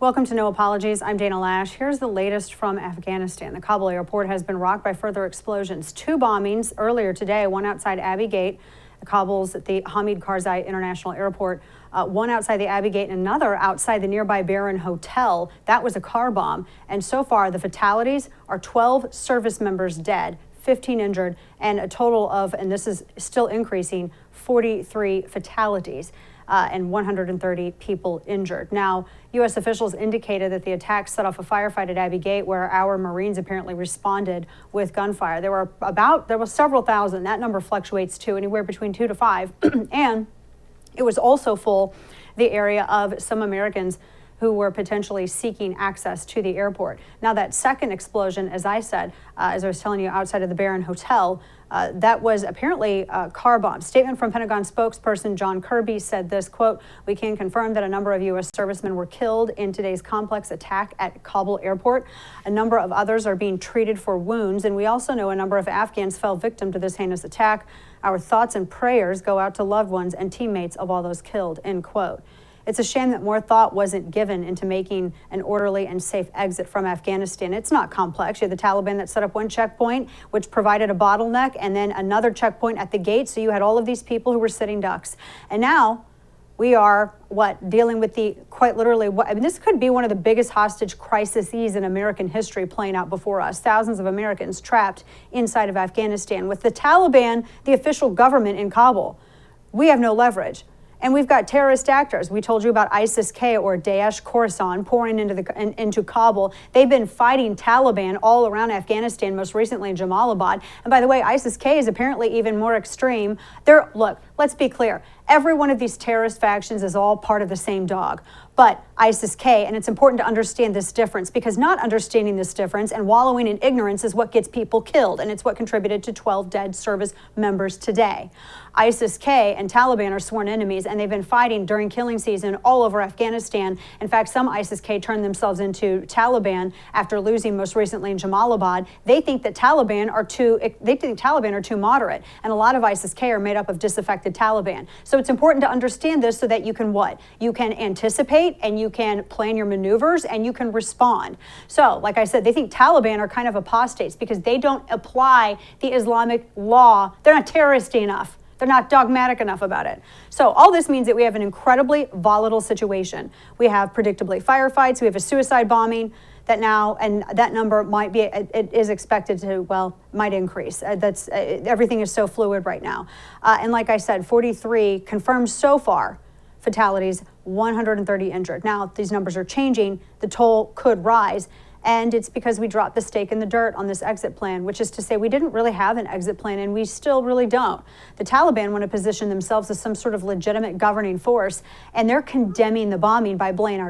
Welcome to No Apologies. I'm Dana Lash. Here's the latest from Afghanistan. The Kabul airport has been rocked by further explosions. Two bombings earlier today, one outside Abbey Gate, Kabul's at the Hamid Karzai International Airport, one outside the Abbey Gate and another outside the nearby Baron Hotel. That was a car bomb. And so far, the fatalities are 12 service members dead, 15 injured, and a total of, and this is still increasing, 43 fatalities. And 130 people injured. Now, U.S. officials indicated that the attack set off a firefight at Abbey Gate, where our Marines apparently responded with gunfire. There were several thousand. That number fluctuates to anywhere between 2 to 5. And it was also full, the area of some Americans who were potentially seeking access to the airport. Now, that second explosion, as I said, as I was telling you, outside of the Baron Hotel, that was apparently a car bomb. Statement from Pentagon spokesperson John Kirby said this, quote, "We can confirm that a number of U.S. servicemen were killed in today's complex attack at Kabul airport. A number of others are being treated for wounds, and we also know a number of Afghans fell victim to this heinous attack. Our thoughts and prayers go out to loved ones and teammates of all those killed," end quote. It's a shame that more thought wasn't given into making an orderly and safe exit from Afghanistan. It's not complex. You had the Taliban that set up one checkpoint, which provided a bottleneck, and then another checkpoint at the gate. So you had all of these people who were sitting ducks. And now we are, dealing with the, quite literally, this could be one of the biggest hostage crises in American history playing out before us. Thousands of Americans trapped inside of Afghanistan. With the Taliban, the official government in Kabul, we have no leverage. And we've got terrorist actors. We told you about ISIS-K, or Daesh Khorasan, pouring into Kabul. They've been fighting Taliban all around Afghanistan, most recently in Jalalabad. And by the way, ISIS-K is apparently even more extreme. Look, let's be clear. Every one of these terrorist factions is all part of the same dog. But ISIS-K, and it's important to understand this difference, because not understanding this difference and wallowing in ignorance is what gets people killed, and it's what contributed to 12 dead service members today. ISIS-K and Taliban are sworn enemies, and they've been fighting during killing season all over Afghanistan. In fact, some ISIS-K turned themselves into Taliban after losing most recently in Jalalabad. They think Taliban are too moderate, and a lot of ISIS-K are made up of disaffected Taliban. So it's important to understand this so that you can You can anticipate, and you can plan your maneuvers, and you can respond. So, like I said, they think Taliban are kind of apostates because they don't apply the Islamic law. They're not terroristy enough. They're not dogmatic enough about it. So all this means that we have an incredibly volatile situation. We have predictably firefights. We have a suicide bombing that now, and that number it is expected to, might increase. Everything is so fluid right now. And like I said, 43 confirmed so far fatalities, 130 injured. Now, these numbers are changing. The toll could rise. And it's because we dropped the stake in the dirt on this exit plan, which is to say we didn't really have an exit plan, and we still really don't. The Taliban want to position themselves as some sort of legitimate governing force, and they're condemning the bombing by blaming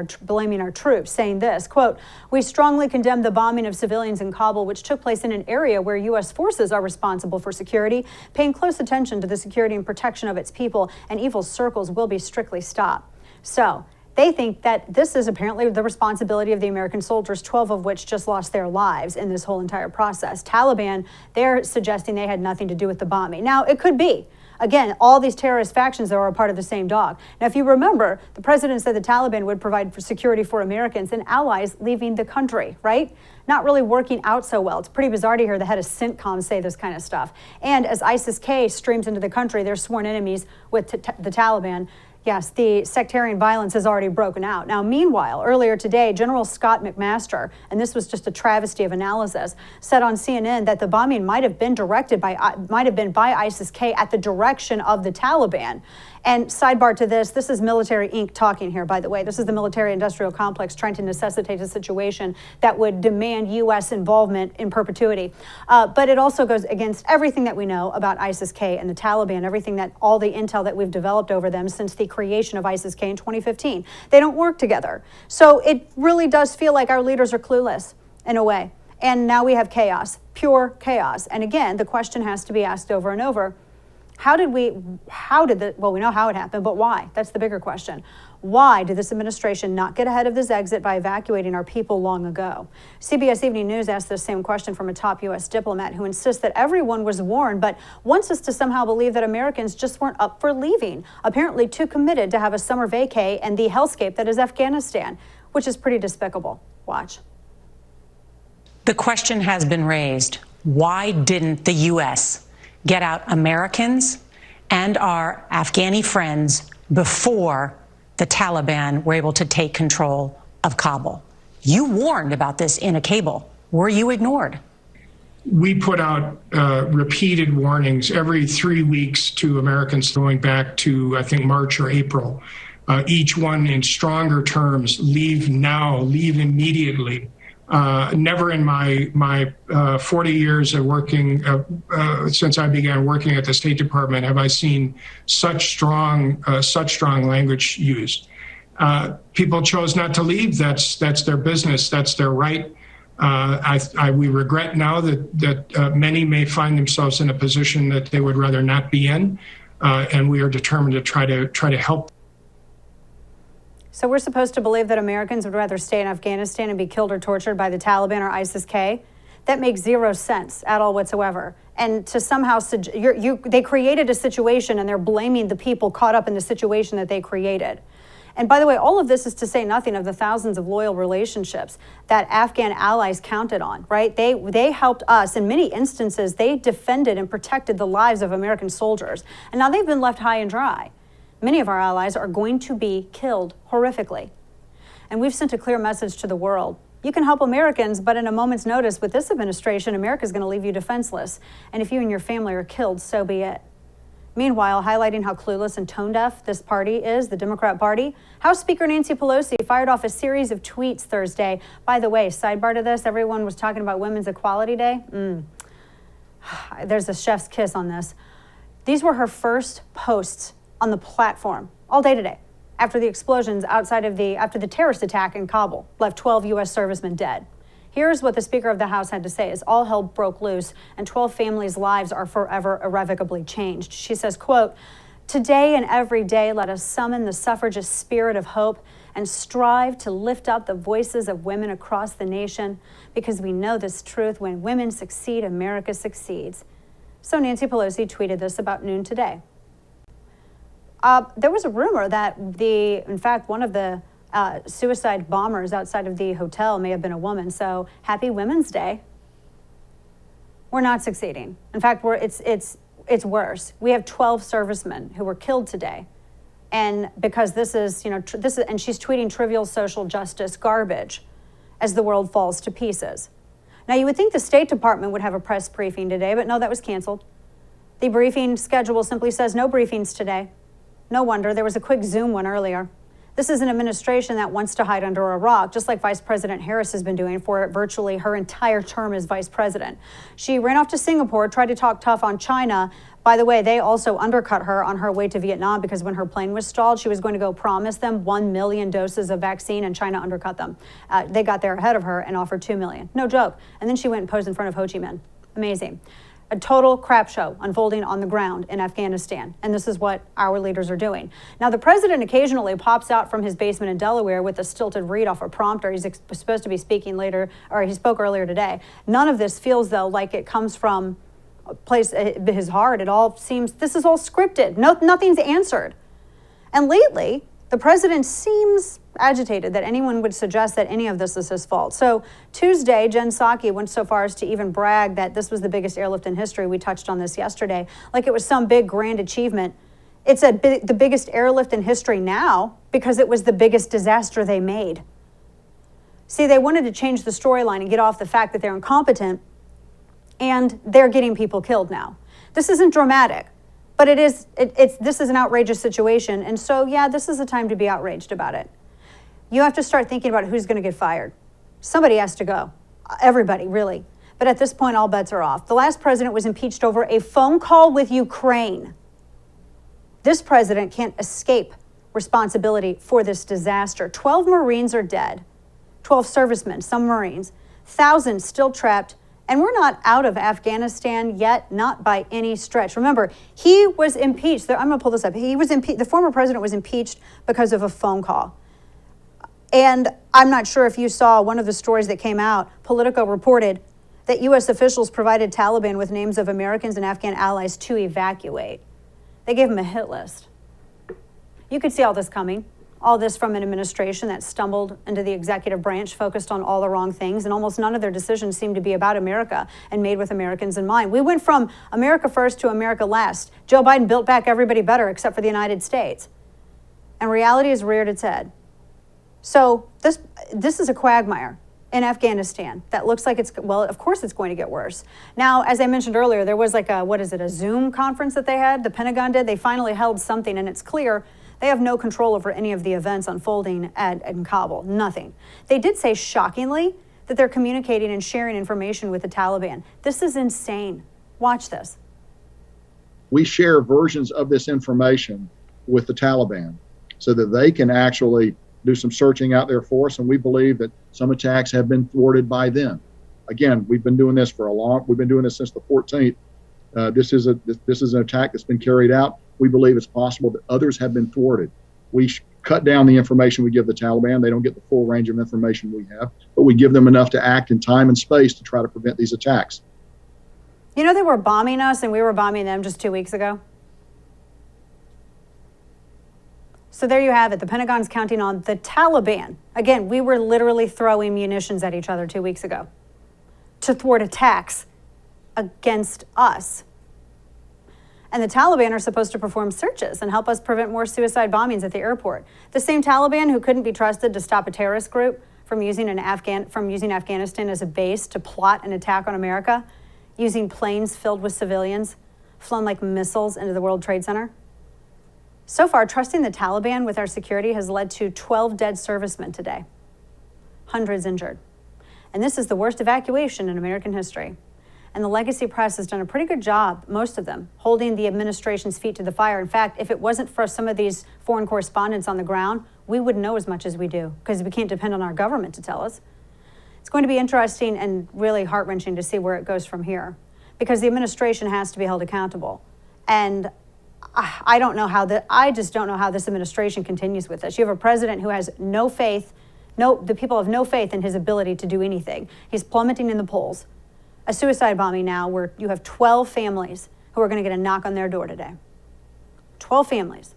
our troops, saying this, quote, "We strongly condemn the bombing of civilians in Kabul, which took place in an area where U.S. forces are responsible for security, paying close attention to the security and protection of its people, and evil circles will be strictly stopped." So they think that this is apparently the responsibility of the American soldiers, 12 of which just lost their lives in this whole entire process. Taliban, they're suggesting they had nothing to do with the bombing. Now, it could be. Again, all these terrorist factions are a part of the same dog. Now, if you remember, the president said the Taliban would provide for security for Americans and allies leaving the country, right? Not really working out so well. It's pretty bizarre to hear the head of CENTCOM say this kind of stuff. And as ISIS-K streams into the country, they're sworn enemies with the Taliban. Yes, the sectarian violence has already broken out. Now, meanwhile, earlier today, General Scott McMaster, and this was just a travesty of analysis, said on CNN that the bombing might have been by ISIS-K at the direction of the Taliban. And sidebar to this is Military Inc. talking here, by the way. This is the military-industrial complex trying to necessitate a situation that would demand U.S. involvement in perpetuity. But it also goes against everything that we know about ISIS-K and the Taliban, all the intel that we've developed over them since the creation of ISIS-K in 2015. They don't work together. So it really does feel like our leaders are clueless in a way. And now we have chaos, pure chaos. And again, the question has to be asked over and over. We know how it happened, but why? That's the bigger question. Why did this administration not get ahead of this exit by evacuating our people long ago? CBS Evening News asked the same question from a top U.S. diplomat who insists that everyone was warned, but wants us to somehow believe that Americans just weren't up for leaving, apparently too committed to have a summer vacay and the hellscape that is Afghanistan. which is pretty despicable. Watch. The question has been raised, why didn't the U.S. get out Americans and our Afghani friends before the Taliban were able to take control of Kabul? You warned about this in a cable. Were you ignored? We put out repeated warnings every 3 weeks to Americans going back to, I think, March or April. Each one in stronger terms: leave now, leave immediately. Never in my 40 years of working, since I began working at the State Department, have I seen such strong language used. People chose not to leave. That's their business. That's their right. We regret now that many may find themselves in a position that they would rather not be in, and we are determined to try to help. So we're supposed to believe that Americans would rather stay in Afghanistan and be killed or tortured by the Taliban or ISIS-K? That makes zero sense at all whatsoever. And to somehow, they created a situation and they're blaming the people caught up in the situation that they created. And by the way, all of this is to say nothing of the thousands of loyal relationships that Afghan allies counted on, right? They helped us. In many instances, they defended and protected the lives of American soldiers. And now they've been left high and dry. Many of our allies are going to be killed horrifically. And we've sent a clear message to the world. You can help Americans, but in a moment's notice with this administration, America's going to leave you defenseless. And if you and your family are killed, so be it. Meanwhile, highlighting how clueless and tone-deaf this party is, the Democrat Party, House Speaker Nancy Pelosi fired off a series of tweets Thursday. By the way, sidebar to this, everyone was talking about Women's Equality Day. There's a chef's kiss on this. These were her first posts on the platform all day today after the explosions after the terrorist attack in Kabul left 12 U.S. servicemen dead. Here's what the Speaker of the House had to say as all hell broke loose and 12 families' lives are forever irrevocably changed. She says, quote, "Today and every day, let us summon the suffragist spirit of hope and strive to lift up the voices of women across the nation because we know this truth: when women succeed, America succeeds." So Nancy Pelosi tweeted this about noon today. There was a rumor that in fact, one of the suicide bombers outside of the hotel may have been a woman. So happy Women's Day. We're not succeeding. In fact, it's worse. We have 12 servicemen who were killed today, and because this is, and she's tweeting trivial social justice garbage as the world falls to pieces. Now, you would think the State Department would have a press briefing today, but no, that was canceled. The briefing schedule simply says no briefings today. No wonder, there was a quick Zoom one earlier. This is an administration that wants to hide under a rock, just like Vice President Harris has been doing for virtually her entire term as vice president. She ran off to Singapore, tried to talk tough on China. By the way, they also undercut her on her way to Vietnam because when her plane was stalled, she was going to go promise them 1 million doses of vaccine, and China undercut them. They got there ahead of her and offered 2 million. No joke. And then she went and posed in front of Ho Chi Minh. Amazing. A total crap show unfolding on the ground in Afghanistan. And this is what our leaders are doing. Now, the president occasionally pops out from his basement in Delaware with a stilted read off a prompter. He's supposed to be speaking later, or he spoke earlier today. None of this feels, though, like it comes from a place, his heart. It all seems, this is all scripted. Nothing's answered. And lately, the president seems agitated that anyone would suggest that any of this is his fault. So Tuesday, Jen Psaki went so far as to even brag that this was the biggest airlift in history. We touched on this yesterday, like it was some big grand achievement. It's the biggest airlift in history now because it was the biggest disaster they made. See, they wanted to change the storyline and get off the fact that they're incompetent, and they're getting people killed now. This isn't dramatic. But this is an outrageous situation. And so, yeah, this is a time to be outraged about it. You have to start thinking about who's going to get fired. Somebody has to go. Everybody, really. But at this point, all bets are off. The last president was impeached over a phone call with Ukraine. This president can't escape responsibility for this disaster. 12 Marines are dead. 12 servicemen, some Marines. Thousands still trapped. And we're not out of Afghanistan yet, not by any stretch. Remember, he was impeached. I'm going to pull this up. The former president was impeached because of a phone call. And I'm not sure if you saw one of the stories that came out. Politico reported that U.S. officials provided Taliban with names of Americans and Afghan allies to evacuate. They gave them a hit list. You could see all this coming. All this from an administration that stumbled into the executive branch, focused on all the wrong things, and almost none of their decisions seem to be about America and made with Americans in mind. We went from America first to America last. Joe Biden built back everybody better except for the United States. And reality has reared its head. So this is a quagmire in Afghanistan that looks like it's, well, of course it's going to get worse. Now, as I mentioned earlier, there was like a Zoom conference that they had, the Pentagon did. They finally held something, and it's clear they have no control over any of the events unfolding in Kabul, nothing. They did say, shockingly, that they're communicating and sharing information with the Taliban. This is insane. Watch this. We share versions of this information with the Taliban so that they can actually do some searching out there for us, and we believe that some attacks have been thwarted by them. Again, we've been doing this we've been doing this since the 14th. This is an attack that's been carried out. We believe it's possible that others have been thwarted. We cut down the information we give the Taliban. They don't get the full range of information we have, but we give them enough to act in time and space to try to prevent these attacks. You know, they were bombing us and we were bombing them just 2 weeks ago. So there you have it. The Pentagon's counting on the Taliban. Again, we were literally throwing munitions at each other 2 weeks ago to thwart attacks against us. And the Taliban are supposed to perform searches and help us prevent more suicide bombings at the airport. The same Taliban who couldn't be trusted to stop a terrorist group from using Afghanistan as a base to plot an attack on America, using planes filled with civilians, flown like missiles into the World Trade Center. So far, trusting the Taliban with our security has led to 12 dead servicemen today, hundreds injured. And this is the worst evacuation in American history. And the legacy press has done a pretty good job, most of them, holding the administration's feet to the fire. In fact, if it wasn't for some of these foreign correspondents on the ground, we wouldn't know as much as we do because we can't depend on our government to tell us. It's going to be interesting and really heart-wrenching to see where it goes from here because the administration has to be held accountable. And I just don't know how this administration continues with this. You have a president who has no faith, the people have no faith in his ability to do anything. He's plummeting in the polls. A suicide bombing now where you have 12 families who are going to get a knock on their door today. 12 families.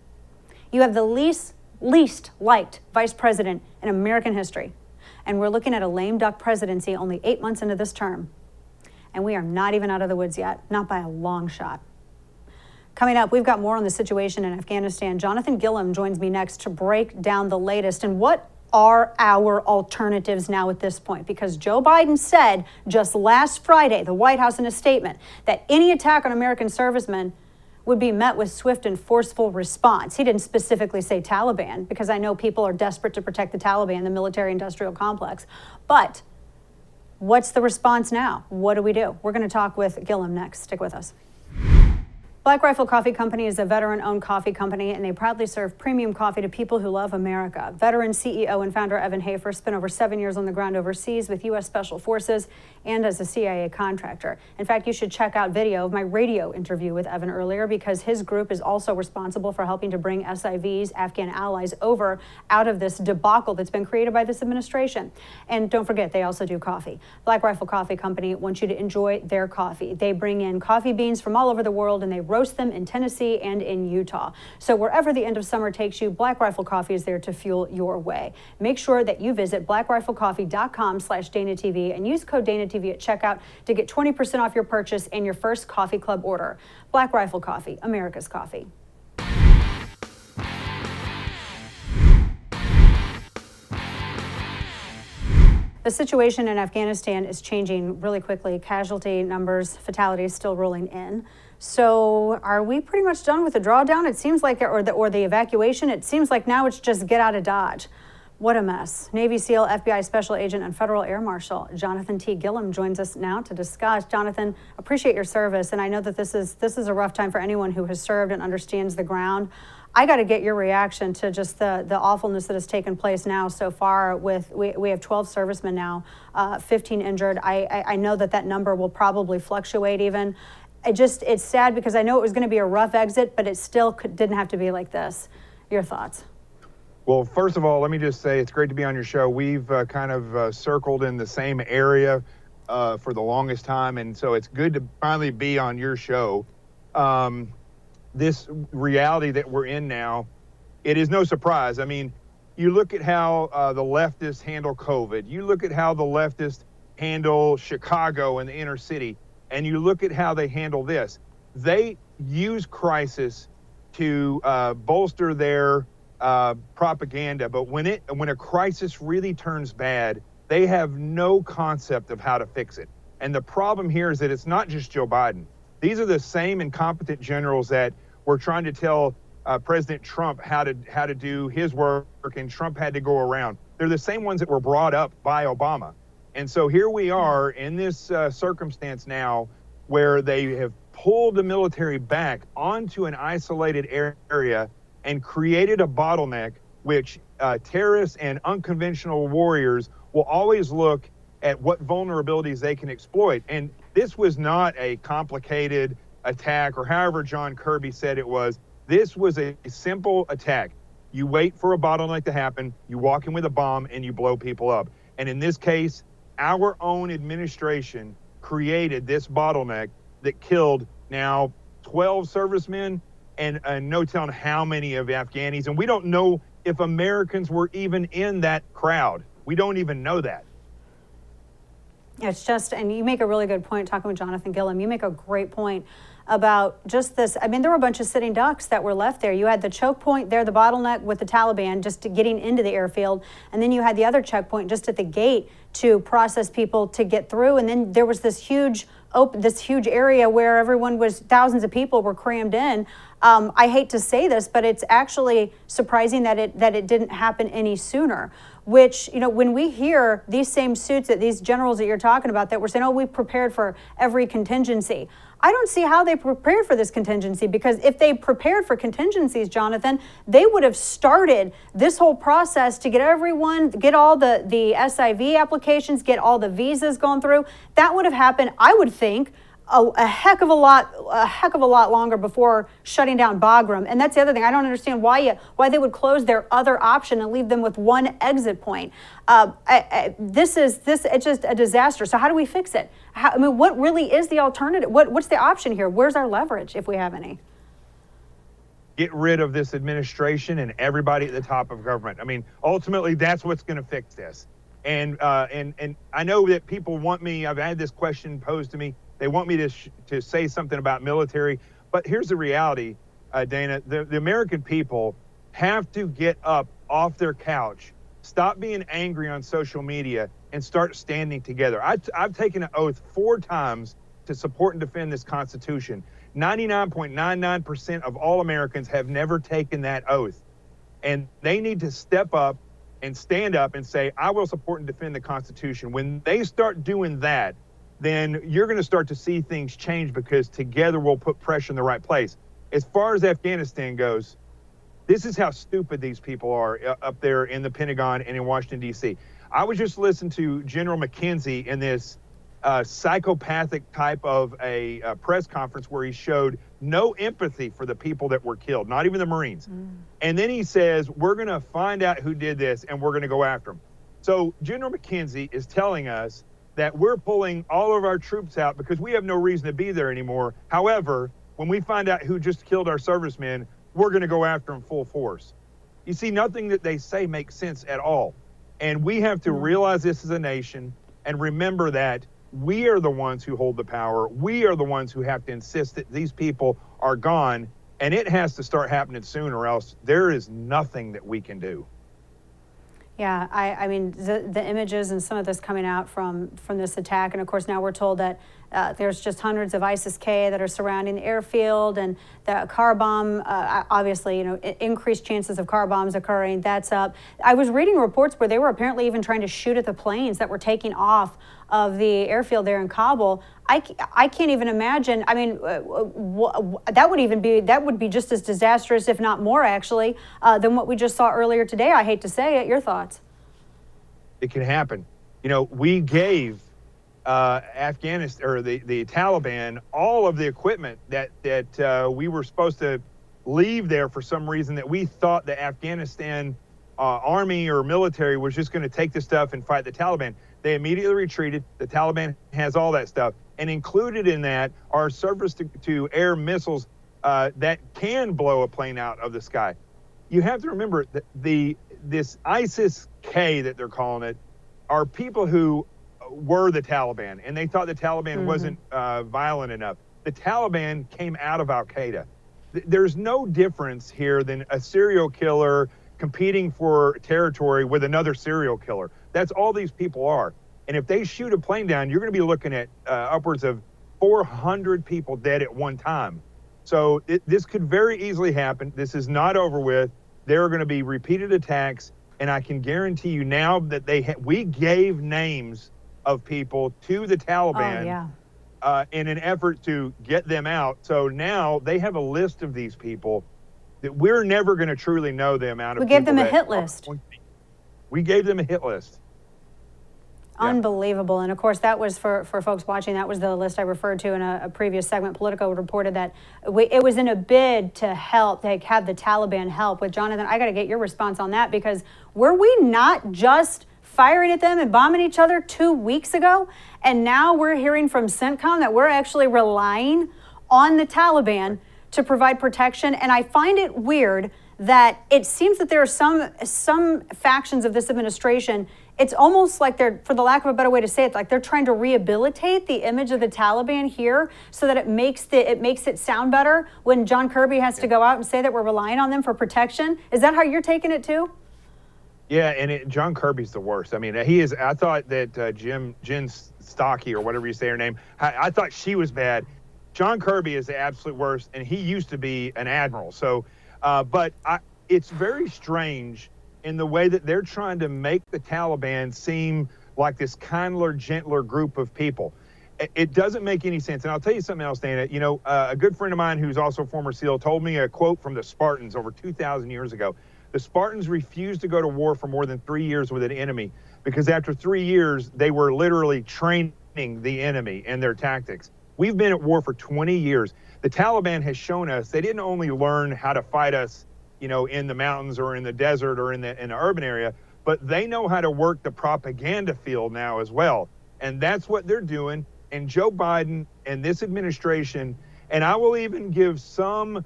You have the least liked vice president in American history. And we're looking at a lame duck presidency only 8 months into this term. And we are not even out of the woods yet, not by a long shot. Coming up, we've got more on the situation in Afghanistan. Jonathan Gilliam joins me next to break down the latest and what are our alternatives now at this point? Because Joe Biden said just last Friday, the White House in a statement, that any attack on American servicemen would be met with swift and forceful response. He didn't specifically say Taliban, because I know people are desperate to protect the Taliban, the military-industrial complex. But what's the response now? What do we do? We're going to talk with Gilliam next. Stick with us. Black Rifle Coffee Company is a veteran-owned coffee company, and they proudly serve premium coffee to people who love America. Veteran CEO and founder Evan Hafer spent over 7 years on the ground overseas with U.S. Special Forces and as a CIA contractor. In fact, you should check out video of my radio interview with Evan earlier because his group is also responsible for helping to bring SIV's Afghan allies over out of this debacle that's been created by this administration. And don't forget, they also do coffee. Black Rifle Coffee Company wants you to enjoy their coffee. They bring in coffee beans from all over the world and they roast them in Tennessee and in Utah. So wherever the end of summer takes you, Black Rifle Coffee is there to fuel your way. Make sure that you visit blackriflecoffee.com/DanaTV and use code DanaTV at checkout to get 20% off your purchase and your first coffee club order. Black Rifle Coffee, America's coffee. The situation in Afghanistan is changing really quickly. Casualty numbers, fatalities still rolling in. So are we pretty much done with the drawdown? It seems like, or the evacuation, it seems like now it's just get out of Dodge. What a mess. Navy SEAL, FBI Special Agent, and Federal Air Marshal Jonathan T. Gilliam joins us now to discuss. Jonathan, appreciate your service, and I know that this is a rough time for anyone who has served and understands the ground. I got to get your reaction to just the awfulness that has taken place now so far. We have 12 servicemen now, 15 injured. I know that number will probably fluctuate even. It's sad because I know it was going to be a rough exit, but it still didn't have to be like this. Your thoughts? Well, first of all, let me just say it's great to be on your show. We've kind of circled in the same area for the longest time, and so it's good to finally be on your show. This reality that we're in now, it is no surprise. I mean, you look at how the leftists handle COVID. You look at how the leftists handle Chicago and the inner city, and you look at how they handle this. They use crisis to bolster their propaganda, but when a crisis really turns bad, they have no concept of how to fix it. And the problem here is that it's not just Joe Biden. These are the same incompetent generals that were trying to tell President Trump how to do his work, and Trump had to go around. They're the same ones that were brought up by Obama. And so here we are in this circumstance now where they have pulled the military back onto an isolated area and created a bottleneck, which terrorists and unconventional warriors will always look at what vulnerabilities they can exploit. And this was not a complicated attack, or however John Kirby said it was. This was a simple attack. You wait for a bottleneck to happen, you walk in with a bomb, and you blow people up. And in this case, our own administration created this bottleneck that killed now 12 servicemen and no telling how many of Afghanis. And we don't know if Americans were even in that crowd. We don't even know that. It's just, and you make a really good point talking with Jonathan Gilliam. You make a great point about just this. I mean, there were a bunch of sitting ducks that were left there. You had the choke point there, the bottleneck with the Taliban just getting into the airfield. And then you had the other checkpoint just at the gate to process people to get through. And then there was this huge area where thousands of people were crammed in. I hate to say this, but it's actually surprising that it didn't happen any sooner. Which, when we hear these same suits that these generals that you're talking about that were saying, oh, we prepared for every contingency. I don't see how they prepared for this contingency, because if they prepared for contingencies, Jonathan, they would have started this whole process to get all the SIV applications, get all the visas going through. That would have happened, I would think, a heck of a lot longer before shutting down Bagram. And that's the other thing. I don't understand why they would close their other option and leave them with one exit point. It's just a disaster. So how do we fix it? What really is the alternative? What's the option here? Where's our leverage, if we have any? Get rid of this administration and everybody at the top of government. I mean, ultimately, that's what's going to fix this. And I know that people want me. I've had this question posed to me. They want me to say something about military, but here's the reality, Dana. The American people have to get up off their couch, stop being angry on social media, and start standing together. I've taken an oath 4 times to support and defend this Constitution. 99.99% of all Americans have never taken that oath, and they need to step up and stand up and say, I will support and defend the Constitution. When they start doing that, then you're going to start to see things change, because together we'll put pressure in the right place. As far as Afghanistan goes, this is how stupid these people are up there in the Pentagon and in Washington, D.C. I was just listening to General McKenzie in this psychopathic type of a press conference where he showed no empathy for the people that were killed, not even the Marines. And then he says, we're going to find out who did this and we're going to go after them. So General McKenzie is telling us that we're pulling all of our troops out because we have no reason to be there anymore. However, when we find out who just killed our servicemen, we're going to go after them full force. You see, nothing that they say makes sense at all. And we have to realize this as a nation and remember that we are the ones who hold the power. We are the ones who have to insist that these people are gone. And it has to start happening soon, or else there is nothing that we can do. Yeah, I mean, the images and some of this coming out from this attack, and of course now we're told that there's just hundreds of ISIS-K that are surrounding the airfield, and the car bomb, obviously, increased chances of car bombs occurring. That's up. I was reading reports where they were apparently even trying to shoot at the planes that were taking off of the airfield there in Kabul. I can't even imagine. I mean, that would be just as disastrous, if not more, actually, than what we just saw earlier today. I hate to say it. Your thoughts? It can happen. We gave Afghanistan, or the Taliban, all of the equipment that we were supposed to leave there for some reason, that we thought the Afghanistan army or military was just going to take this stuff and fight the Taliban. They immediately retreated. The Taliban has all that stuff. And included in that are surface-to-air missiles that can blow a plane out of the sky. you have to remember that this ISIS-K that they're calling it are people who were the Taliban, and they thought the Taliban wasn't violent enough. The Taliban came out of Al-Qaeda. There's no difference here than a serial killer competing for territory with another serial killer. That's all these people are. And if they shoot a plane down, you're going to be looking at upwards of 400 people dead at one time. So this could very easily happen. This is not over with. There are going to be repeated attacks, and I can guarantee you now that we gave names of people to the Taliban in an effort to get them out. So now they have a list of these people that we're never going to truly know the amount of people. We gave them a hit list. We gave them a hit list. Unbelievable. And of course, that was for folks watching, that was the list I referred to in a previous segment. Politico reported that it was in a bid to help, they have the Taliban help with. Jonathan, I got to get your response on that, because were we not just firing at them and bombing each other 2 weeks ago? And now we're hearing from CENTCOM that we're actually relying on the Taliban to provide protection. And I find it weird that it seems that there are some factions of this administration, it's almost like they're, for the lack of a better way to say it, like they're trying to rehabilitate the image of the Taliban here so that it makes it sound better when John Kirby has to go out and say that we're relying on them for protection. Is that how you're taking it too? Yeah, and John Kirby's the worst. I mean, he is. I thought that Jen Stocky, or whatever you say her name, I thought she was bad. John Kirby is the absolute worst, and he used to be an admiral. So, it's very strange in the way that they're trying to make the Taliban seem like this kindler, gentler group of people. It doesn't make any sense. And I'll tell you something else, Dana. You know, a good friend of mine who's also a former SEAL told me a quote from the Spartans over 2,000 years ago. The Spartans refused to go to war for more than 3 years with an enemy because after 3 years, they were literally training the enemy and their tactics. We've been at war for 20 years. The Taliban has shown us they didn't only learn how to fight us, you know, in the mountains or in the desert or in the urban area, but they know how to work the propaganda field now as well. And that's what they're doing. And Joe Biden and this administration, and I will even give some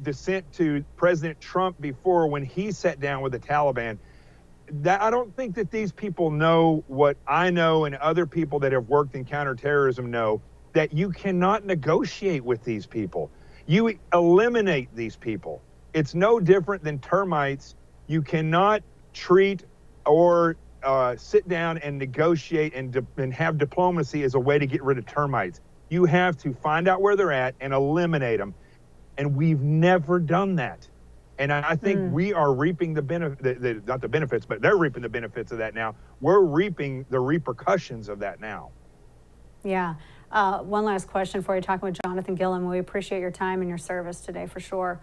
dissent to President Trump before when he sat down with the Taliban, that I don't think that these people know what I know and other people that have worked in counterterrorism know, that you cannot negotiate with these people. You eliminate these people. It's no different than termites. You cannot treat or sit down and negotiate and have diplomacy as a way to get rid of termites. You have to find out where they're at and eliminate them. And we've never done that. And I think we are reaping the benefit, not the benefits, but they're reaping the benefits of that now. We're reaping the repercussions of that now. Yeah. One last question for you, talking with Jonathan Gilliam. We appreciate your time and your service today for sure.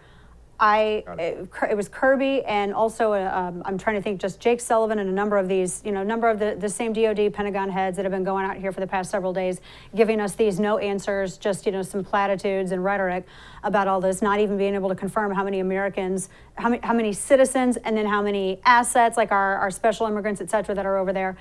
It was Kirby and also I'm trying to think, just Jake Sullivan and a number of these, you know, a number of the same DOD Pentagon heads that have been going out here for the past several days, giving us these no answers, just, you know, some platitudes and rhetoric about all this, not even being able to confirm how many Americans, how many citizens, and then how many assets, like our special immigrants, et cetera, that are over there.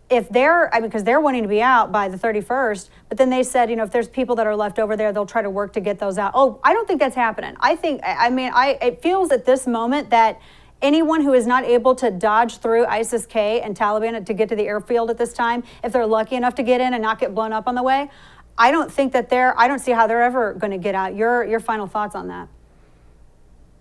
If they're, because they're wanting to be out by the 31st, but then they said, you know, if there's people that are left over there, they'll try to work to get those out. Oh, I don't think that's happening. It feels at this moment that anyone who is not able to dodge through ISIS-K and Taliban to get to the airfield at this time, if they're lucky enough to get in and not get blown up on the way, I don't see how they're ever going to get out. Your final thoughts on that?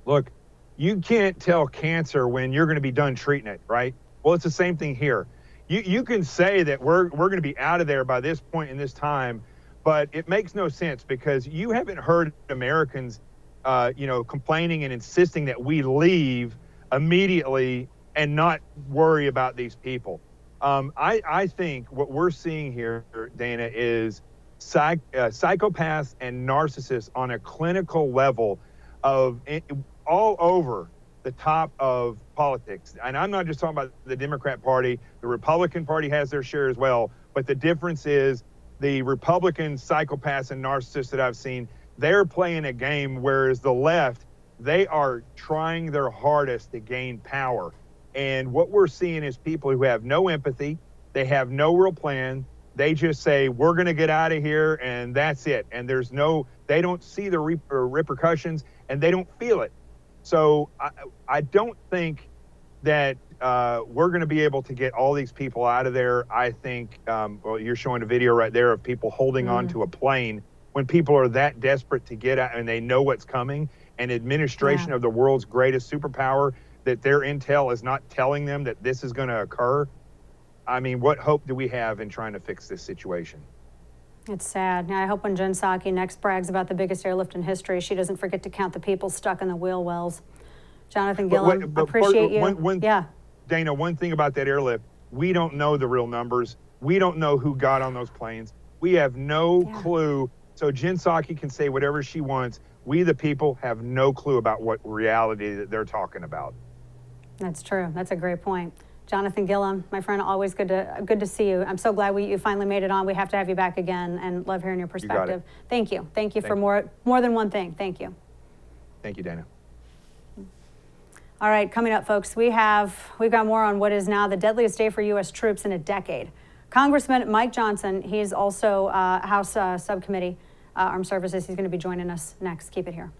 Look, you can't tell cancer when you're going to be done treating it, right? Well, it's the same thing here. You can say that we're going to be out of there by this point in this time, but it makes no sense because you haven't heard Americans, complaining and insisting that we leave immediately and not worry about these people. I think what we're seeing here, Dana, is psychopaths and narcissists on a clinical level of all over the top of politics. And I'm not just talking about the Democrat Party. The Republican Party has their share as well. But the difference is the Republican psychopaths and narcissists that I've seen, they're playing a game, whereas the left, they are trying their hardest to gain power. And what we're seeing is people who have no empathy. They have no real plan. They just say, we're going to get out of here and that's it. And they don't see the repercussions and they don't feel it. So I don't think that we're going to be able to get all these people out of there. I think, well, you're showing a video right there of people holding on to a plane when people are that desperate to get out and they know what's coming. And administration of the world's greatest superpower, that their intel is not telling them that this is going to occur. I mean, what hope do we have in trying to fix this situation? It's sad. I hope when Jen Psaki next brags about the biggest airlift in history, she doesn't forget to count the people stuck in the wheel wells. Jonathan Gilliam, appreciate you. Dana, one thing about that airlift, we don't know the real numbers. We don't know who got on those planes. We have no clue. So Jen Psaki can say whatever she wants. We, the people, have no clue about what reality that they're talking about. That's true. That's a great point. Jonathan Gilliam, my friend, always good to see you. I'm so glad you finally made it on. We have to have you back again, and love hearing your perspective. Thank you. Thank you for more than one thing. Thank you. Thank you, Dana. All right, coming up, folks, we've got more on what is now the deadliest day for U.S. troops in a decade. Congressman Mike Johnson, he's also House Subcommittee Armed Services. He's going to be joining us next. Keep it here.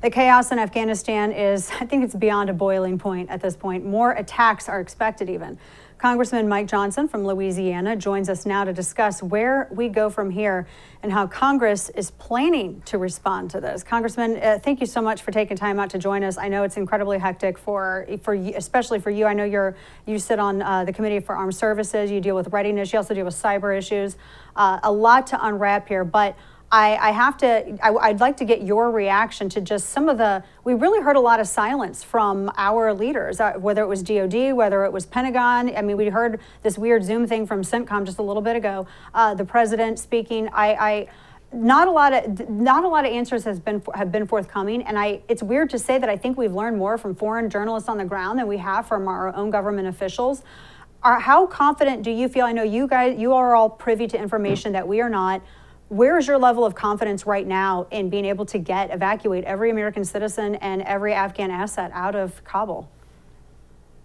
The chaos in Afghanistan I think it's beyond a boiling point at this point. More attacks are expected even. Congressman Mike Johnson from Louisiana joins us now to discuss where we go from here and how Congress is planning to respond to this. Congressman, thank you so much for taking time out to join us. I know it's incredibly hectic for you, especially for you. I know you sit on the Committee for Armed Services. You deal with readiness. You also deal with cyber issues. A lot to unwrap here, but I'd like to get your reaction to just some of we really heard a lot of silence from our leaders, whether it was DOD, whether it was Pentagon. I mean, we heard this weird Zoom thing from CENTCOM just a little bit ago. The president speaking. Not a lot of answers have been forthcoming, and it's weird to say that I think we've learned more from foreign journalists on the ground than we have from our own government officials. How confident do you feel? I know you are all privy to information that we are not. Where is your level of confidence right now in being able to evacuate every American citizen and every Afghan asset out of Kabul?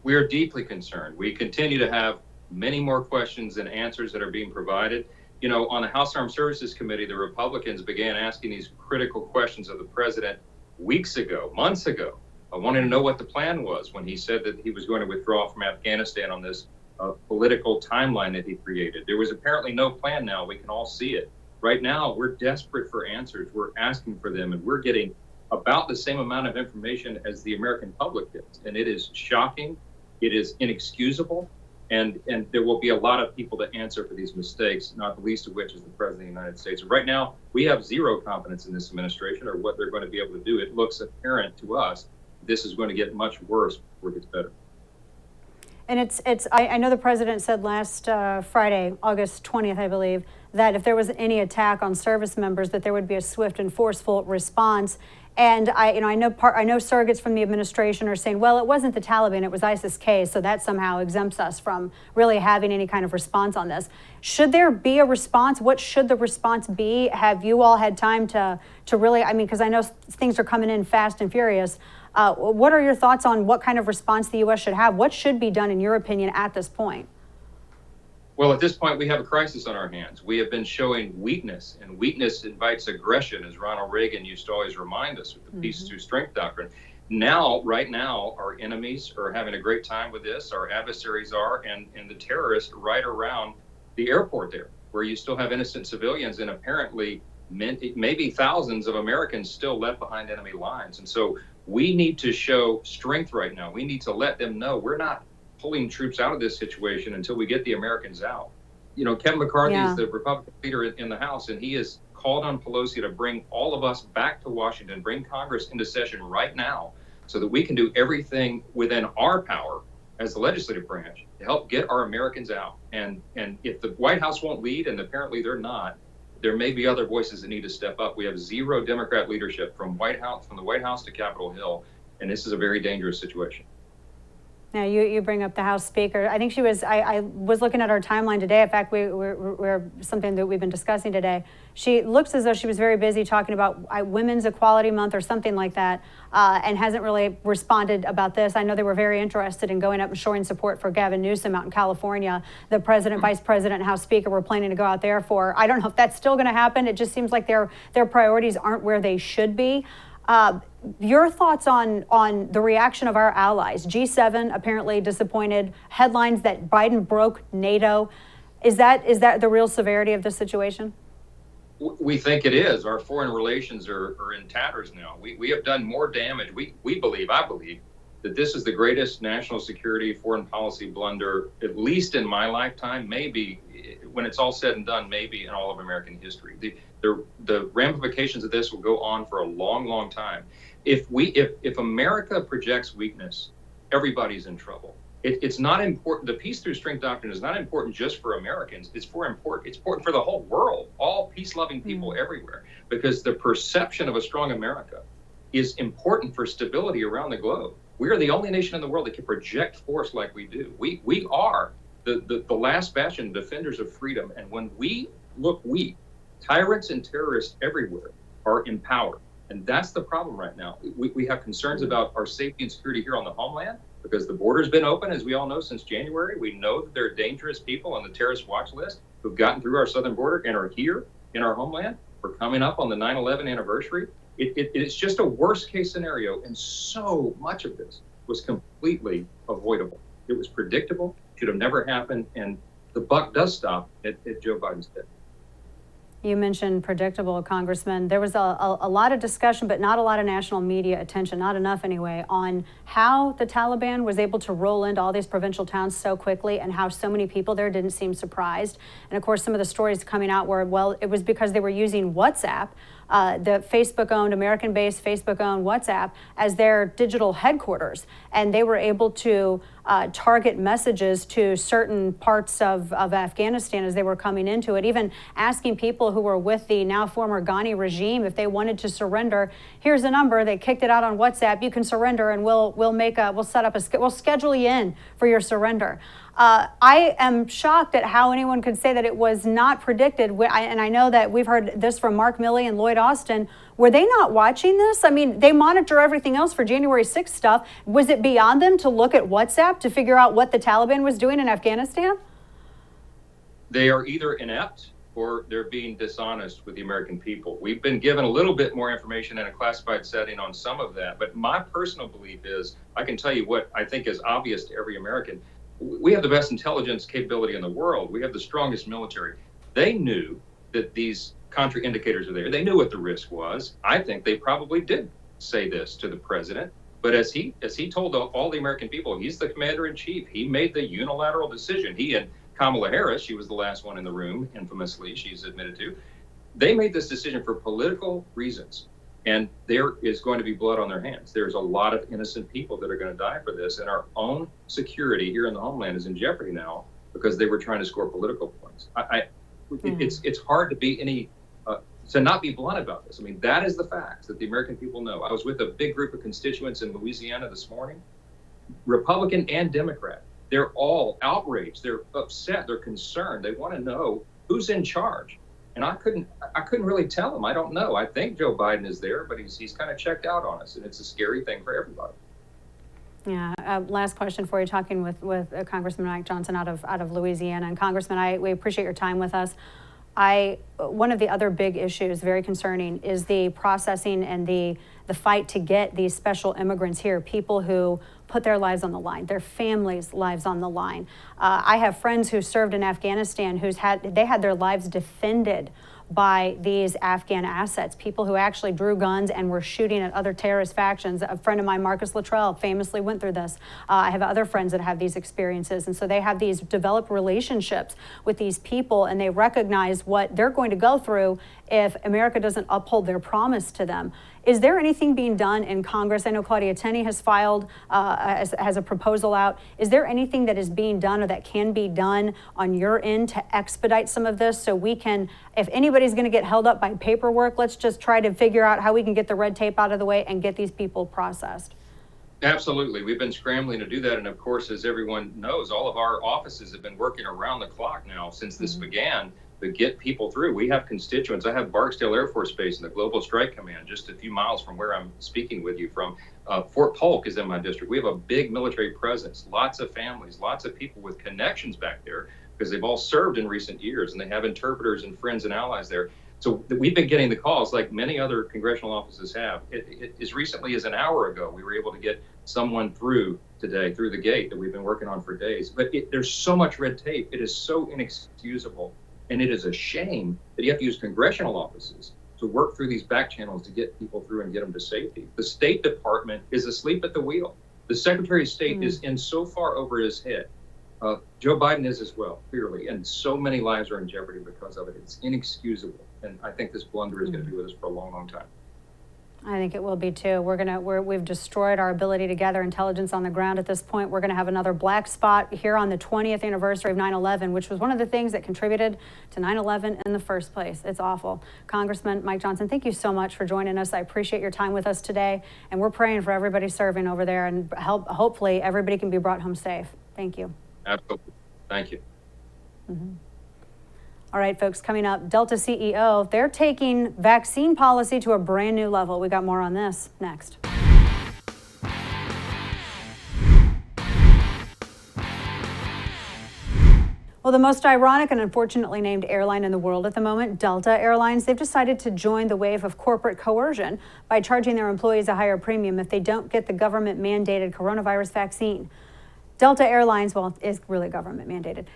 We are deeply concerned. We continue to have many more questions than answers that are being provided. You know, on the House Armed Services Committee, the Republicans began asking these critical questions of the president weeks ago, months ago. I wanted to know what the plan was when he said that he was going to withdraw from Afghanistan on this political timeline that he created. There was apparently no plan now. We can all see it. Right now, we're desperate for answers. We're asking for them, and we're getting about the same amount of information as the American public gets. And it is shocking. It is inexcusable. And there will be a lot of people to answer for these mistakes, not the least of which is the President of the United States. Right now, we have zero confidence in this administration or what they're going to be able to do. It looks apparent to us this is going to get much worse before it gets better. And I know the president said last Friday, August 20th, I believe, that if there was any attack on service members, that there would be a swift and forceful response. And I know surrogates from the administration are saying, well, it wasn't the Taliban, it was ISIS-K, so that somehow exempts us from really having any kind of response on this. Should there be a response? What should the response be? Have you all had time to really, because I know things are coming in fast and furious. What are your thoughts on what kind of response the U.S. should have? What should be done, in your opinion, at this point? Well, at this point, we have a crisis on our hands. We have been showing weakness, and weakness invites aggression, as Ronald Reagan used to always remind us with the peace through strength doctrine. Right now, our enemies are having a great time with this. Our adversaries are, and the terrorists right around the airport there, where you still have innocent civilians and apparently maybe thousands of Americans still left behind enemy lines. And so we need to show strength right now. We need to let them know we're not pulling troops out of this situation until we get the Americans out. You know, Kevin McCarthy is the Republican leader in the House, and he has called on Pelosi to bring all of us back to Washington, bring Congress into session right now so that we can do everything within our power as the legislative branch to help get our Americans out. And if the White House won't lead, and apparently they're not, there may be other voices that need to step up. We have zero Democrat leadership from the White House to Capitol Hill, and this is a very dangerous situation. Now, you bring up the House Speaker. I think she was, I was looking at our timeline today. In fact, we're something that we've been discussing today. She looks as though she was very busy talking about Women's Equality Month or something like that, and hasn't really responded about this. I know they were very interested in going up and showing support for Gavin Newsom out in California. The president, vice president, and House Speaker were planning to go out there for, I don't know if that's still going to happen. It just seems like their priorities aren't where they should be. Your thoughts on the reaction of our allies? G7 apparently disappointed. Headlines that Biden broke NATO. Is that the real severity of the situation? We think it is. Our foreign relations are in tatters now. We have done more damage. I believe, that this is the greatest national security foreign policy blunder, at least in my lifetime, maybe when it's all said and done, maybe in all of American history. The ramifications of this will go on for a long, long time. If America projects weakness, everybody's in trouble. It's not important. The peace through strength doctrine is not important just for Americans. It's important for the whole world, all peace-loving people everywhere, because the perception of a strong America is important for stability around the globe. We are the only nation in the world that can project force like we do. We are the last bastion defenders of freedom. And when we look weak, tyrants and terrorists everywhere are empowered. And that's the problem right now. We have concerns about our safety and security here on the homeland because the border's been open, as we all know, since January. We know that there are dangerous people on the terrorist watch list who've gotten through our southern border and are here in our homeland. We're coming up on the 9/11 anniversary. It's just a worst case scenario. And so much of this was completely avoidable. It was predictable, should have never happened. And the buck does stop at Joe Biden's head. You mentioned predictable, Congressman. There was a lot of discussion, but not a lot of national media attention, not enough anyway, on how the Taliban was able to roll into all these provincial towns so quickly and how so many people there didn't seem surprised. And of course, some of the stories coming out were, well, it was because they were using WhatsApp, the Facebook-owned, American-based Facebook-owned WhatsApp as their digital headquarters. And they were able to target messages to certain parts of Afghanistan as they were coming into it, even asking people who were with the now former Ghani regime if they wanted to surrender. Here's a number. They kicked it out on WhatsApp. You can surrender, and we'll schedule you in for your surrender. I am shocked at how anyone could say that it was not predicted. And I know that we've heard this from Mark Milley and Lloyd Austin. Were they not watching this? I mean, they monitor everything else for January 6th stuff. Was it beyond them to look at WhatsApp to figure out what the Taliban was doing in Afghanistan? They are either inept or they're being dishonest with the American people. We've been given a little bit more information in a classified setting on some of that. But my personal belief is, I can tell you what I think is obvious to every American. We have the best intelligence capability in the world. We have the strongest military. They knew that these contraindicators are there. They knew what the risk was. I think they probably did say this to the president. But as he told all the American people, he's the commander in chief. He made the unilateral decision. He and Kamala Harris, she was the last one in the room, infamously, she's admitted to. They made this decision for political reasons. And there is going to be blood on their hands. There's a lot of innocent people that are going to die for this. And our own security here in the homeland is in jeopardy now because they were trying to score political points. It's hard to be to not be blunt about this. I mean, that is the facts that the American people know. I was with a big group of constituents in Louisiana this morning, Republican and Democrat. They're all outraged. They're upset. They're concerned. They want to know who's in charge. And I couldn't really tell them. I don't know. I think Joe Biden is there, but he's kind of checked out on us, and it's a scary thing for everybody. Yeah. Last question for you. Talking with Congressman Mike Johnson out of Louisiana, and Congressman, we appreciate your time with us. One of the other big issues, very concerning, is the processing and the fight to get these special immigrants here, people who put their lives on the line, their families' lives on the line. I have friends who served in Afghanistan they had their lives defended by these Afghan assets, people who actually drew guns and were shooting at other terrorist factions. A friend of mine, Marcus Luttrell, famously went through this. I have other friends that have these experiences. And so they have these developed relationships with these people, and they recognize what they're going to go through if America doesn't uphold their promise to them. Is there anything being done in Congress? I know Claudia Tenney has filed, has a proposal out. Is there anything that is being done or that can be done on your end to expedite some of this so we can, if anybody's going to get held up by paperwork, let's just try to figure out how we can get the red tape out of the way and get these people processed? Absolutely. We've been scrambling to do that. And of course, as everyone knows, all of our offices have been working around the clock now since this began to get people through. We have constituents. I have Barksdale Air Force Base and the Global Strike Command just a few miles from where I'm speaking with you from. Fort Polk is in my district. We have a big military presence, lots of families, lots of people with connections back there because they've all served in recent years and they have interpreters and friends and allies there. So we've been getting the calls like many other congressional offices have. As recently as an hour ago, we were able to get someone through today, through the gate that we've been working on for days. But there's so much red tape. It is so inexcusable. And it is a shame that you have to use congressional offices to work through these back channels to get people through and get them to safety. The State Department is asleep at the wheel. The Secretary of State is in so far over his head. Joe Biden is as well, clearly, and so many lives are in jeopardy because of it. It's inexcusable. And I think this blunder is going to be with us for a long, long time. I think it will be too. We've destroyed our ability to gather intelligence on the ground at this point. We're going to have another black spot here on the 20th anniversary of 9/11, which was one of the things that contributed to 9/11 in the first place. It's awful. Congressman Mike Johnson, thank you so much for joining us. I appreciate your time with us today. And we're praying for everybody serving over there and hopefully everybody can be brought home safe. Thank you. Absolutely. Thank you. All right, folks, coming up, Delta CEO, they're taking vaccine policy to a brand new level. We got more on this next. Well, the most ironic and unfortunately named airline in the world at the moment, Delta Airlines, they've decided to join the wave of corporate coercion by charging their employees a higher premium if they don't get the government-mandated coronavirus vaccine. Delta Airlines, well, is really government mandated.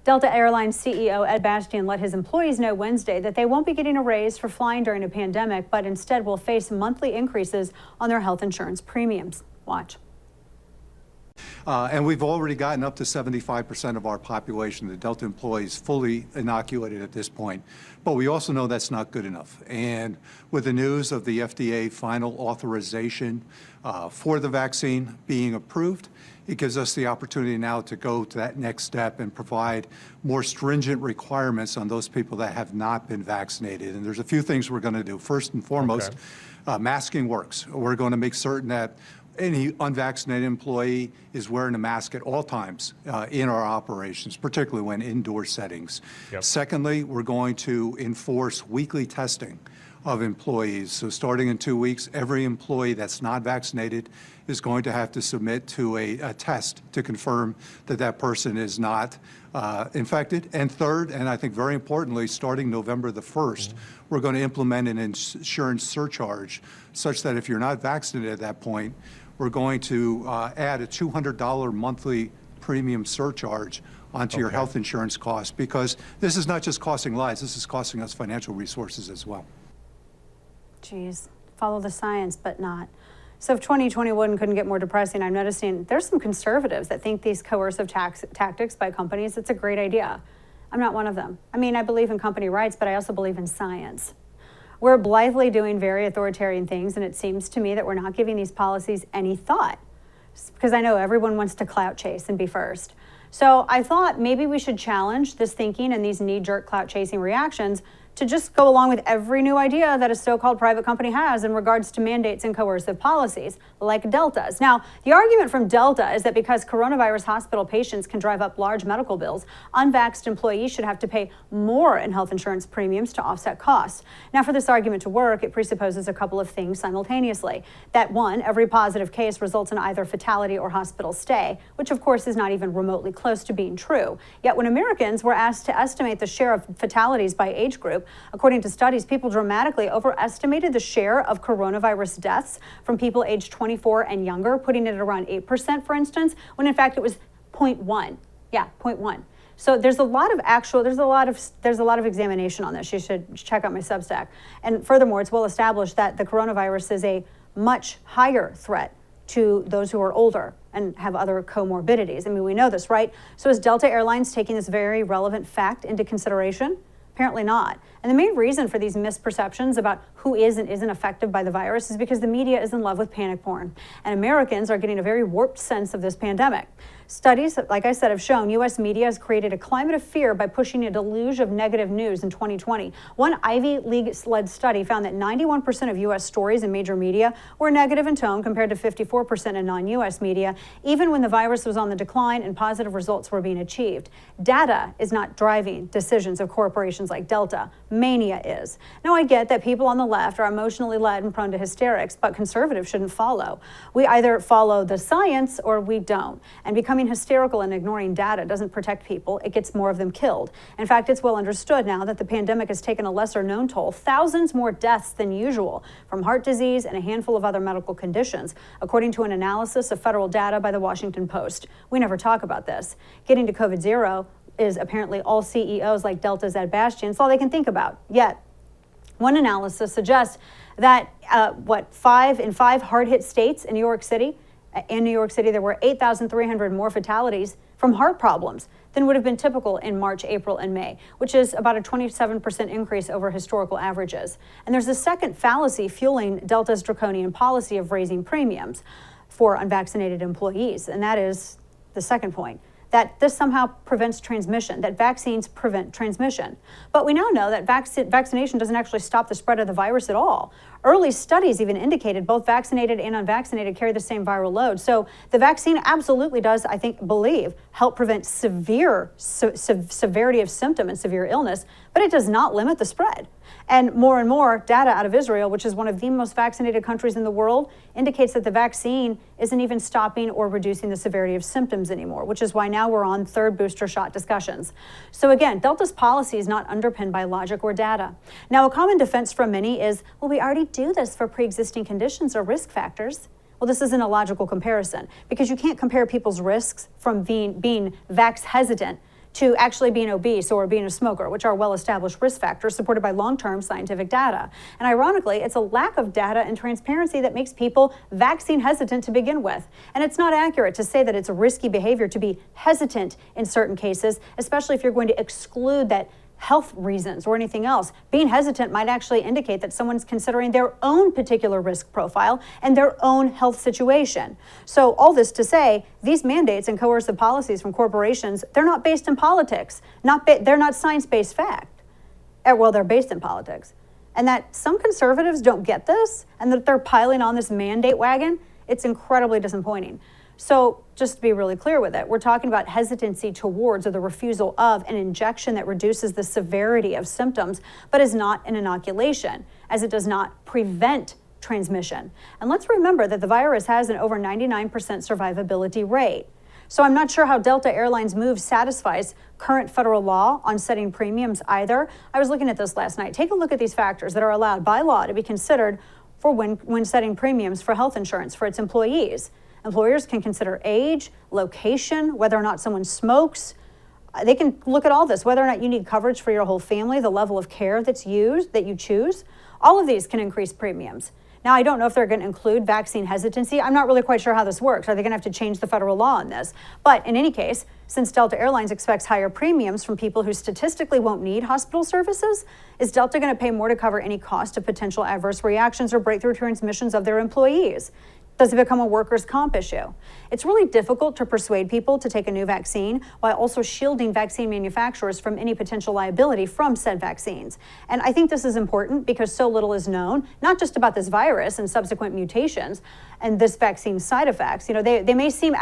Delta Airlines CEO Ed Bastian let his employees know Wednesday that they won't be getting a raise for flying during a pandemic, but instead will face monthly increases on their health insurance premiums. Watch. And we've already gotten up to 75% of our population, the Delta employees, fully inoculated at this point. But we also know that's not good enough. And with the news of the FDA final authorization for the vaccine being approved, it gives us the opportunity now to go to that next step and provide more stringent requirements on those people that have not been vaccinated. And there's a few things we're going to do. First and foremost, masking works. We're going to make certain that any unvaccinated employee is wearing a mask at all times in our operations, particularly when indoor settings. Secondly, we're going to enforce weekly testing of employees. So starting in 2 weeks, every employee that's not vaccinated is going to have to submit to a test to confirm that that person is not infected. And third, and I think very importantly, starting November the 1st, we're going to implement an insurance surcharge such that if you're not vaccinated at that point, we're going to add a $200 monthly premium surcharge onto your health insurance costs, because this is not just costing lives, this is costing us financial resources as well. Geez, follow the science, but not. So if 2021 couldn't get more depressing, I'm noticing there's some conservatives that think these coercive tactics by companies, it's a great idea. I'm not one of them. I mean, I believe in company rights, but I also believe in science. We're blithely doing very authoritarian things, and it seems to me that we're not giving these policies any thought, because I know everyone wants to clout chase and be first. So I thought maybe we should challenge this thinking and these knee-jerk clout-chasing reactions to just go along with every new idea that a so-called private company has in regards to mandates and coercive policies, like Delta's. Now, the argument from Delta is that because coronavirus hospital patients can drive up large medical bills, unvaxxed employees should have to pay more in health insurance premiums to offset costs. Now, for this argument to work, it presupposes a couple of things simultaneously. That one, every positive case results in either fatality or hospital stay, which of course is not even remotely close to being true. Yet when Americans were asked to estimate the share of fatalities by age group, according to studies, people dramatically overestimated the share of coronavirus deaths from people aged 24 and younger, putting it at around 8%, for instance, when in fact it was 0.1. Yeah, 0.1. So there's a lot of examination on this. You should check out my Substack. And furthermore, it's well established that the coronavirus is a much higher threat to those who are older and have other comorbidities. I mean, we know this, right? So is Delta Airlines taking this very relevant fact into consideration? Apparently not. And the main reason for these misperceptions about who is and isn't affected by the virus is because the media is in love with panic porn, and Americans are getting a very warped sense of this pandemic. Studies, like I said, have shown U.S. media has created a climate of fear by pushing a deluge of negative news in 2020. One Ivy League-led study found that 91% of U.S. stories in major media were negative in tone compared to 54% in non-U.S. media, even when the virus was on the decline and positive results were being achieved. Data is not driving decisions of corporations like Delta. Mania is. Now, I get that people on the left are emotionally led and prone to hysterics, but conservatives shouldn't follow. We either follow the science or we don't. And becoming hysterical and ignoring data doesn't protect people. It gets more of them killed. In fact, it's well understood now that the pandemic has taken a lesser known toll, thousands more deaths than usual from heart disease and a handful of other medical conditions, according to an analysis of federal data by the Washington Post. We never talk about this. Getting to COVID zero is apparently all CEOs like Delta's Ed Bastian. It's all they can think about. Yet, one analysis suggests that in five hard-hit states in New York City, there were 8,300 more fatalities from heart problems than would have been typical in March, April, and May, which is about a 27% increase over historical averages. And there's a second fallacy fueling Delta's draconian policy of raising premiums for unvaccinated employees, and that is the second point, that this somehow prevents transmission, that vaccines prevent transmission. But we now know that vaccination doesn't actually stop the spread of the virus at all. Early studies even indicated both vaccinated and unvaccinated carry the same viral load. So the vaccine absolutely does, I believe, help prevent severity of symptom and severe illness, but it does not limit the spread. And more data out of Israel, which is one of the most vaccinated countries in the world, indicates that the vaccine isn't even stopping or reducing the severity of symptoms anymore, which is why now we're on third booster shot discussions. So again, Delta's policy is not underpinned by logic or data. Now, a common defense from many is, well, we already do this for pre-existing conditions or risk factors. Well, this isn't a logical comparison because you can't compare people's risks from being vax hesitant to actually being obese or being a smoker, which are well-established risk factors supported by long-term scientific data. And ironically, it's a lack of data and transparency that makes people vaccine hesitant to begin with. And it's not accurate to say that it's a risky behavior to be hesitant in certain cases, especially if you're going to exclude that health reasons or anything else. Being hesitant might actually indicate that someone's considering their own particular risk profile and their own health situation. So all this to say, these mandates and coercive policies from corporations, they're not based in politics. They're not science-based fact. Well, they're based in politics. And that some conservatives don't get this and that they're piling on this mandate wagon, it's incredibly disappointing. So just to be really clear with it, we're talking about hesitancy towards or the refusal of an injection that reduces the severity of symptoms, but is not an inoculation, as it does not prevent transmission. And let's remember that the virus has an over 99% survivability rate. So I'm not sure how Delta Airlines' move satisfies current federal law on setting premiums either. I was looking at this last night. Take a look at these factors that are allowed by law to be considered for when setting premiums for health insurance for its employees. Employers can consider age, location, whether or not someone smokes. They can look at all this, whether or not you need coverage for your whole family, the level of care that you choose. All of these can increase premiums. Now, I don't know if they're going to include vaccine hesitancy. I'm not really quite sure how this works. Are they going to have to change the federal law on this? But in any case, since Delta Airlines expects higher premiums from people who statistically won't need hospital services, is Delta going to pay more to cover any cost of potential adverse reactions or breakthrough transmissions of their employees? Does it become a workers' comp issue? It's really difficult to persuade people to take a new vaccine while also shielding vaccine manufacturers from any potential liability from said vaccines. And I think this is important because so little is known, not just about this virus and subsequent mutations and this vaccine's side effects. You know, they may seem,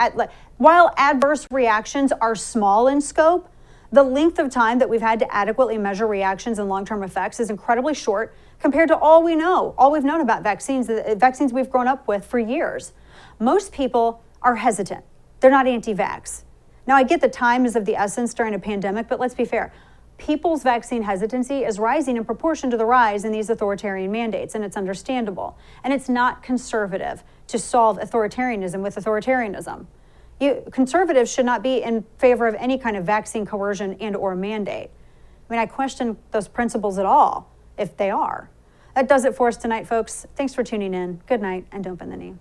while adverse reactions are small in scope, the length of time that we've had to adequately measure reactions and long-term effects is incredibly short compared to all we've known about vaccines, the vaccines we've grown up with for years. Most people are hesitant. They're not anti-vax. Now, I get the time is of the essence during a pandemic, but let's be fair. People's vaccine hesitancy is rising in proportion to the rise in these authoritarian mandates, and it's understandable. And it's not conservative to solve authoritarianism with authoritarianism. Conservatives should not be in favor of any kind of vaccine coercion and or mandate. I mean, I question those principles at all, if they are. That does it for us tonight, folks. Thanks for tuning in. Good night, and don't bend the knee.